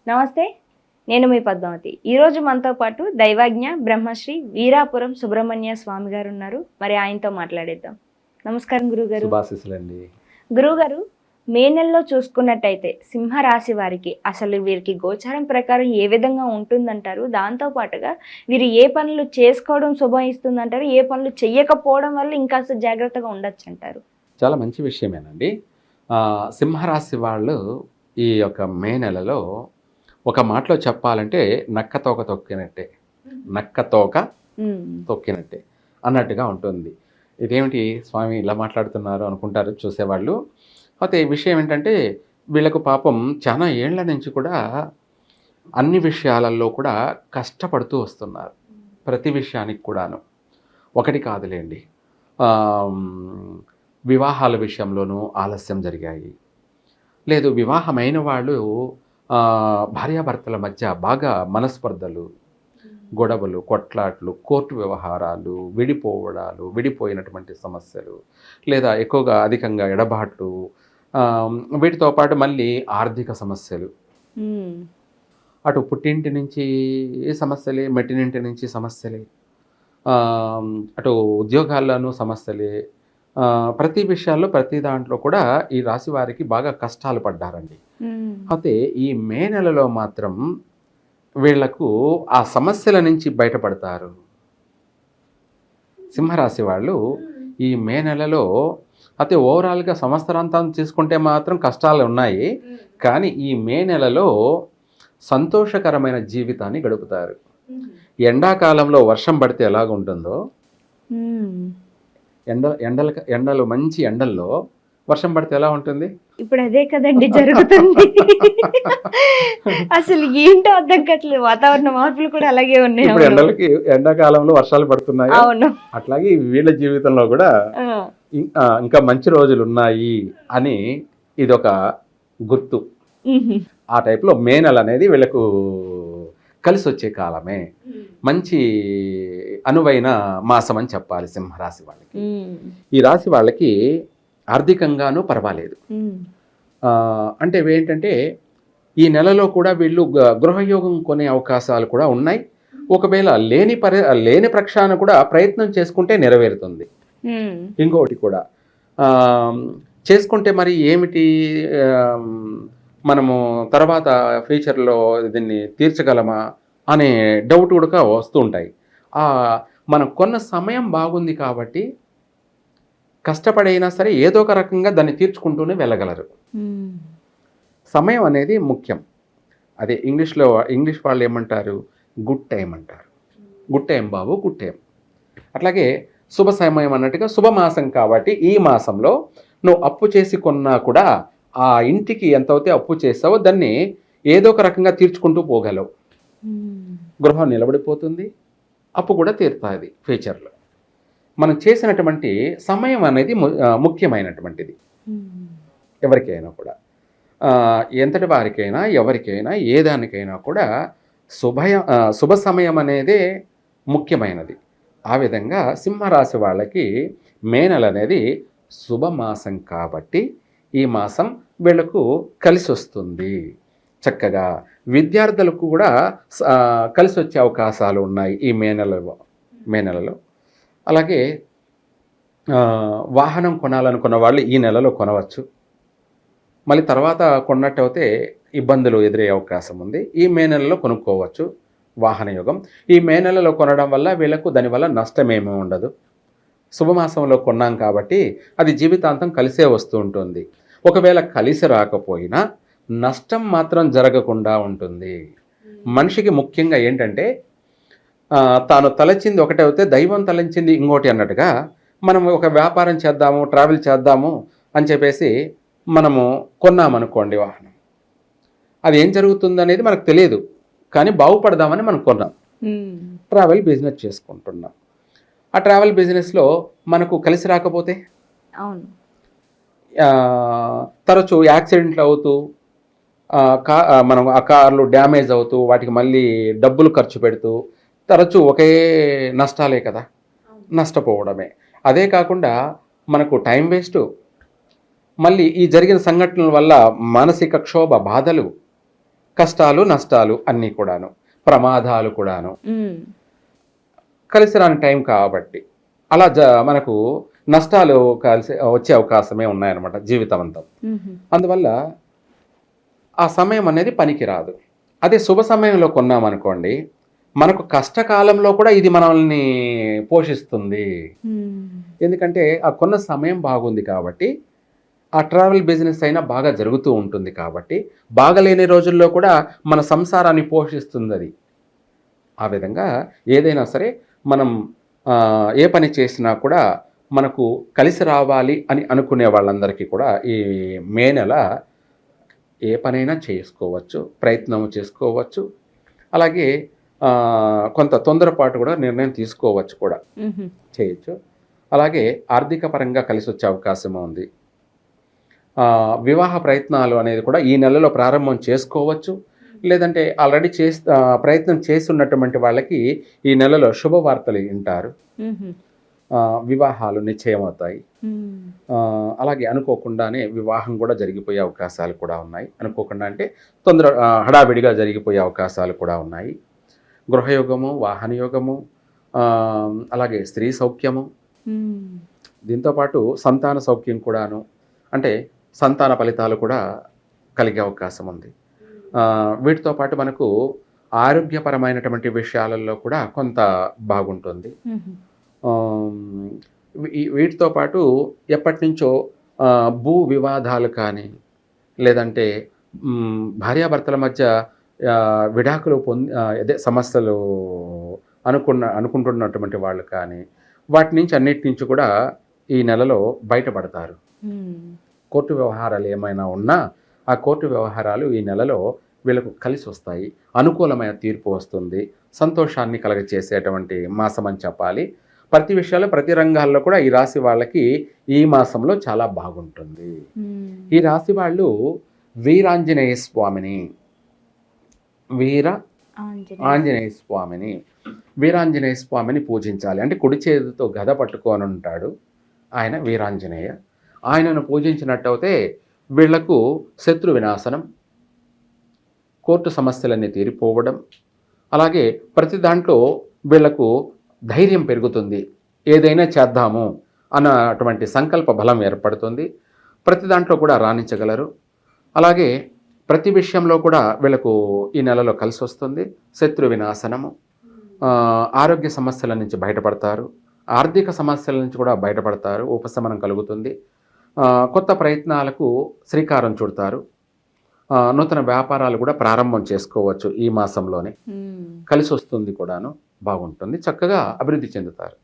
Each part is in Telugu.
నమస్తే, నేను మీ పద్మావతి. ఈరోజు మనతో పాటు దైవజ్ఞ బ్రహ్మశ్రీ వీరాపురం సుబ్రహ్మణ్య స్వామి గారు ఉన్నారు. మరి ఆయనతో మాట్లాడేద్దాం. నమస్కారం గురుగారు. శుభాశీస్సులండి. గురుగారు, మే నెలలో చూసుకున్నట్టయితే సింహరాశి వారికి అసలు వీరికి గోచారం ప్రకారం ఏ విధంగా ఉంటుందంటారు? దాంతో పాటుగా వీరు ఏ పనులు చేసుకోవడం శుభం ఇస్తుందంటారు, ఏ పనులు చెయ్యకపోవడం వల్ల ఇంకా జాగ్రత్తగా ఉండొచ్చు అంటారు? చాలా మంచి విషయమేనండి. సింహరాశి వాళ్ళు ఈ యొక్క మే నెలలో ఒక మాటలో చెప్పాలంటే నక్క తోక తొక్కినట్టే అన్నట్టుగా ఉంటుంది. ఇదేమిటి స్వామి ఇలా మాట్లాడుతున్నారు అనుకుంటారు చూసేవాళ్ళు. అయితే విషయం ఏంటంటే వీళ్ళకు పాపం చాలా ఏళ్ల నుంచి కూడా అన్ని విషయాలలో కూడా కష్టపడుతూ వస్తున్నారు. ప్రతి విషయానికి కూడాను. ఒకటి కాదులేండి, వివాహాల విషయంలోనూ ఆలస్యం జరిగాయి. లేదు, వివాహమైన వాళ్ళు భార్యాభర్తల మధ్య బాగా మనస్పర్ధలు, గొడవలు, కొట్లాట్లు, కోర్టు వ్యవహారాలు, విడిపోయినటువంటి సమస్యలు, లేదా ఎక్కువగా అధికంగా ఎడబాట్లు, వీటితో పాటు మళ్ళీ ఆర్థిక సమస్యలు, అటు పుట్టింటి నుంచి సమస్యలే, మెట్టినింటి నుంచి సమస్యలే, అటు ఉద్యోగాల్లోనూ సమస్యలే. ప్రతి విషయాల్లో ప్రతి దాంట్లో కూడా ఈ రాశి వారికి బాగా కష్టాలు పడ్డారండి. అయితే ఈ మే నెలలో మాత్రం వీళ్లకు ఆ సమస్యల నుంచి బయటపడతారు. సింహరాశి వాళ్ళు ఈ మే నెలలో అయితే ఓవరాల్గా సంవత్సరాంతం తీసుకుంటే మాత్రం కష్టాలు ఉన్నాయి, కానీ ఈ మే నెలలో సంతోషకరమైన జీవితాన్ని గడుపుతారు. ఎండాకాలంలో వర్షం పడితే ఎలాగుంటుందో, ఎండలు మంచి ఎండల్లో వర్షం పడితే ఎలా ఉంటుంది? ఇప్పుడు అదే కదండి జరుగుతుంది. అసలు ఏంటో అర్థం కావట్లేదు. వాతావరణ మార్పులు కూడా అలాగే ఉన్నాయి. ఇప్పుడు ఎండాకాలంలో వర్షాలు పడుతున్నాయి. అట్లాగే వీళ్ళ జీవితంలో కూడా ఇంకా మంచి రోజులు ఉన్నాయి అని ఇదొక గుర్తు. ఆ టైప్లో మే నెల అనేది వీళ్ళకు కలిసి వచ్చే కాలమే, మంచి అనువైన మాసం అని చెప్పాలి సింహరాశి వాళ్ళకి. ఈ రాశి వాళ్ళకి ఆర్థికంగానూ పర్వాలేదు. అంటే ఏంటంటే ఈ నెలలో కూడా వీళ్ళు గృహయోగం కొనే అవకాశాలు కూడా ఉన్నాయి. ఒకవేళ లేని పక్షాన కూడా ప్రయత్నం చేసుకుంటే నెరవేరుతుంది. ఇంకొకటి కూడా చేసుకుంటే మరి ఏమిటి, మనము తర్వాత ఫ్యూచర్లో దీన్ని తీర్చగలమా అనే డౌట్ కూడా వస్తూ ఉంటాయి. మనం కొన్న సమయం బాగుంది కాబట్టి కష్టపడైనా సరే ఏదో ఒక రకంగా దాన్ని తీర్చుకుంటూనే వెళ్ళగలరు. సమయం అనేది ముఖ్యం. అదే ఇంగ్లీష్ వాళ్ళు ఏమంటారు, గుడ్ టైం అంటారు. గుడ్ టైం బాబు, గుడ్ టైం. అట్లాగే శుభ సమయం అన్నట్టుగా శుభమాసం కాబట్టి ఈ మాసంలో నువ్వు అప్పు చేసి కొన్నా కూడా ఆ ఇంటికి ఎంతైతే అప్పు చేసావో దాన్ని ఏదో ఒక రకంగా తీర్చుకుంటూ పోగలవు. గృహం నిలబడిపోతుంది, అప్పు కూడా తీరుతుంది ఫ్యూచర్లో. మనం చేసినటువంటి సమయం అనేది ముఖ్యమైనటువంటిది. ఎవరికైనా కూడా, ఎంతటి వారికైనా ఎవరికైనా ఏ దానికైనా కూడా శుభ సమయం అనేదే ముఖ్యమైనది. ఆ విధంగా సింహరాశి వాళ్ళకి మే నెల అనేది శుభమాసం కాబట్టి ఈ మాసం వీళ్ళకు కలిసి వస్తుంది. చక్కగా విద్యార్థులకు కూడా కలిసి వచ్చే అవకాశాలు ఉన్నాయి ఈ మే నెలలో. అలాగే వాహనం కొనాలనుకున్న వాళ్ళు ఈ నెలలో కొనవచ్చు. మళ్ళీ తర్వాత కొన్నట్టయితే ఇబ్బందులు ఎదురయ్యే అవకాశం ఉంది. ఈ మే నెలలో కొనుక్కోవచ్చు వాహన యోగం. ఈ మే నెలలో కొనడం వల్ల వీళ్ళకు దానివల్ల నష్టమేమీ ఉండదు. శుభమాసంలో కొన్నాం కాబట్టి అది జీవితాంతం కలిసే వస్తూ ఉంటుంది. ఒకవేళ కలిసి రాకపోయినా నష్టం మాత్రం జరగకుండా ఉంటుంది. మనిషికి ముఖ్యంగా ఏంటంటే తాను తలచింది ఒకటే అయితే దైవం తలంచింది ఇంకోటి అన్నట్టుగా, మనం ఒక వ్యాపారం చేద్దాము, ట్రావెల్ చేద్దాము అని చెప్పేసి మనము కొన్నామనుకోండి వాహనం, అది ఏం జరుగుతుంది అనేది మనకు తెలియదు, కానీ బాగుపడదామని మనం కొన్నాం. ట్రావెల్ బిజినెస్ చేసుకుంటున్నాం. ఆ ట్రావెల్ బిజినెస్లో మనకు కలిసి రాకపోతే తరచూ యాక్సిడెంట్లు అవుతూ మనం ఆ కార్లు డ్యామేజ్ అవుతూ వాటికి మళ్ళీ డబ్బులు ఖర్చు పెడుతూ తరచూ ఒకే నష్టాలే కదా, నష్టపోవడమే. అదే కాకుండా మనకు టైం వేస్ట్, మళ్ళీ ఈ జరిగిన సంఘటనల వల్ల మానసిక క్షోభ, బాధలు. కష్టాలు నష్టాలు అన్నీ కూడాను, ప్రమాదాలు కూడాను ఉమ్, కలిసి రాని టైం కాబట్టి అలా మనకు నష్టాలు కలిసి వచ్చే అవకాశమే ఉన్నాయన్నమాట జీవితం అంతా. ఉహు, అందువల్ల ఆ సమయం అనేది పనికిరాదు. అదే శుభ సమయంలో కొన్నామనుకోండి, మనకు కష్టకాలంలో కూడా ఇది మనల్ని పోషిస్తుంది. ఉమ్, ఎందుకంటే ఆ కొన్న సమయం బాగుంది కాబట్టి, ఆ ట్రావెల్ బిజినెస్ అయినా బాగా జరుగుతూ ఉంటుంది కాబట్టి, బాగలేని రోజుల్లో కూడా మన సంసారాన్ని పోషిస్తుంది అది. ఆ విధంగా ఏదైనా సరే మనం ఏ పని చేసినా కూడా మనకు కలిసి రావాలి అని అనుకునే వాళ్ళందరికీ కూడా ఈ మే నెల ఏ పనైనా చేసుకోవచ్చు, ప్రయత్నం చేసుకోవచ్చు. అలాగే కొంత తొందరపాటు కూడా నిర్ణయం తీసుకోవచ్చు కూడా, ఉహు, చేయొచ్చు. అలాగే ఆర్థిక పరంగా కలిసి వచ్చే అవకాశం ఉంది. వివాహ ప్రయత్నాలు అనేది కూడా ఈ నెలలో ప్రారంభం చేసుకోవచ్చు. లేదంటే ఆల్రెడీ ప్రయత్నం చేసి ఉన్నటువంటి వాళ్ళకి ఈ నెలలో శుభవార్తలు వింటారు. ఉహు, వివాహాలు నిశ్చయమవుతాయి. ఉమ్, అలాగే అనుకోకుండానే వివాహం కూడా జరిగిపోయే అవకాశాలు కూడా ఉన్నాయి. అనుకోకుండా అంటే హడావిడిగా జరిగిపోయే అవకాశాలు కూడా ఉన్నాయి. గృహయోగము, వాహనయోగము, అలాగే స్త్రీ సౌఖ్యము, ఉమ్, దీంతోపాటు సంతాన సౌఖ్యం కూడాను, అంటే సంతాన ఫలితాలు కూడా కలిగే అవకాశం ఉంది. వీటితో పాటు మనకు ఆరోగ్యపరమైనటువంటి విషయాలలో కూడా కొంత బాగుంటుంది. ఉహు, వీటితో పాటు ఎప్పటి నుంచో భూ వివాదాలు కానీ, లేదంటే భార్యాభర్తల మధ్య విడాకులు అదే సమస్యలు అనుకుంటున్నటువంటి వాళ్ళు కానీ, వాటి నుంచి అన్నిటి నుంచి కూడా ఈ నెలలో బయటపడతారు. ఉమ్, కోర్టు వ్యవహారాలు ఏమైనా ఉన్నా ఆ కోర్టు వ్యవహారాలు ఈ నెలలో వీళ్ళకు కలిసి వస్తాయి. అనుకూలమైన తీర్పు వస్తుంది. సంతోషాన్ని కలగచేసేటువంటి మాసం అని చెప్పాలి. ప్రతి విషయాల్లో, ప్రతి రంగాల్లో కూడా ఈ రాశి వాళ్ళకి ఈ మాసంలో చాలా బాగుంటుంది. ఉమ్, ఈ రాశి వాళ్ళు వీరాంజనేయ స్వామిని వీరాంజనేయ స్వామిని పూజించాలి. అంటే కుడి చేతితో గద పట్టుకొని ఉంటాడు ఆయన, వీరాంజనేయ. ఆయనను పూజించినట్టయితే వీళ్లకు శత్రు వినాశనం, కోర్టు సమస్యలన్నీ తీరిపోవడం, అలాగే ప్రతి దాంట్లో వీళ్లకు ధైర్యం పెరుగుతుంది. ఏదైనా చేద్దాము అన్నటువంటి సంకల్ప బలం ఏర్పడుతుంది. ప్రతి దాంట్లో కూడా రాణించగలరు. అలాగే ప్రతి విషయంలో కూడా వీళ్ళకు ఈ నెలలో కలిసి వస్తుంది. శత్రు వినాశనము, ఆరోగ్య సమస్యల నుంచి బయటపడతారు. ఆర్థిక సమస్యల నుంచి కూడా బయటపడతారు. ఉపశమనం కలుగుతుంది. కొత్త ప్రయత్నాలకు శ్రీకారం చుడతారు. నూతన వ్యాపారాలు కూడా ప్రారంభం చేసుకోవచ్చు ఈ మాసంలోనే. కలిసి వస్తుంది కూడాను, బాగుంటుంది, చక్కగా అభివృద్ధి చెందుతారు.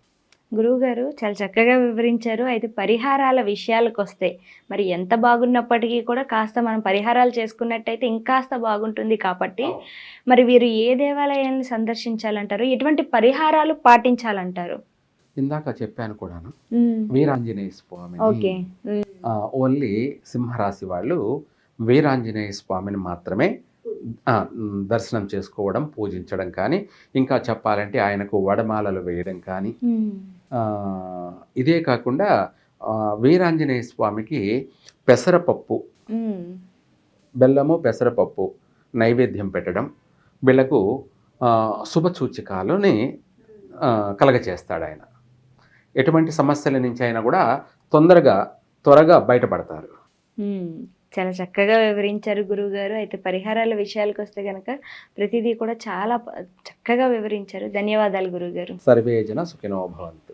గురువుగారు చాలా చక్కగా వివరించారు. అయితే పరిహారాల విషయాలకు వస్తే మరి ఎంత బాగున్నప్పటికీ కూడా కాస్త మనం పరిహారాలు చేసుకున్నట్టయితే ఇంకాస్త బాగుంటుంది కాబట్టి మరి వీరు ఏ దేవాలయాన్ని సందర్శించాలంటారు, ఎటువంటి పరిహారాలు పాటించాలంటారు? ఇందాక చెప్పాను కూడాను, వీరాంజనేయ స్వామి. ఓకే. ఓన్లీ సింహరాశి వాళ్ళు వీరాంజనేయ స్వామిని మాత్రమే దర్శనం చేసుకోవడం, పూజించడం కానీ, ఇంకా చెప్పాలంటే ఆయనకు వడమాలలు వేయడం కానీ. ఇదే కాకుండా వీరాంజనేయ స్వామికి పెసరపప్పు, బెల్లము పెసరపప్పు నైవేద్యం పెట్టడం వీళ్ళకు శుభసూచికాలని కలగచేస్తాడు ఆయన. ఎటువంటి సమస్యల నుంచి అయినా కూడా త్వరగా బయటపడతారు. చాలా చక్కగా వివరించారు గురువుగారు. అయితే పరిహారాల విషయాలకు వస్తే కనుక ప్రతిదీ కూడా చాలా చక్కగా వివరించారు. ధన్యవాదాలు గురువుగారు. సర్వే జన సుఖినో భవంతు.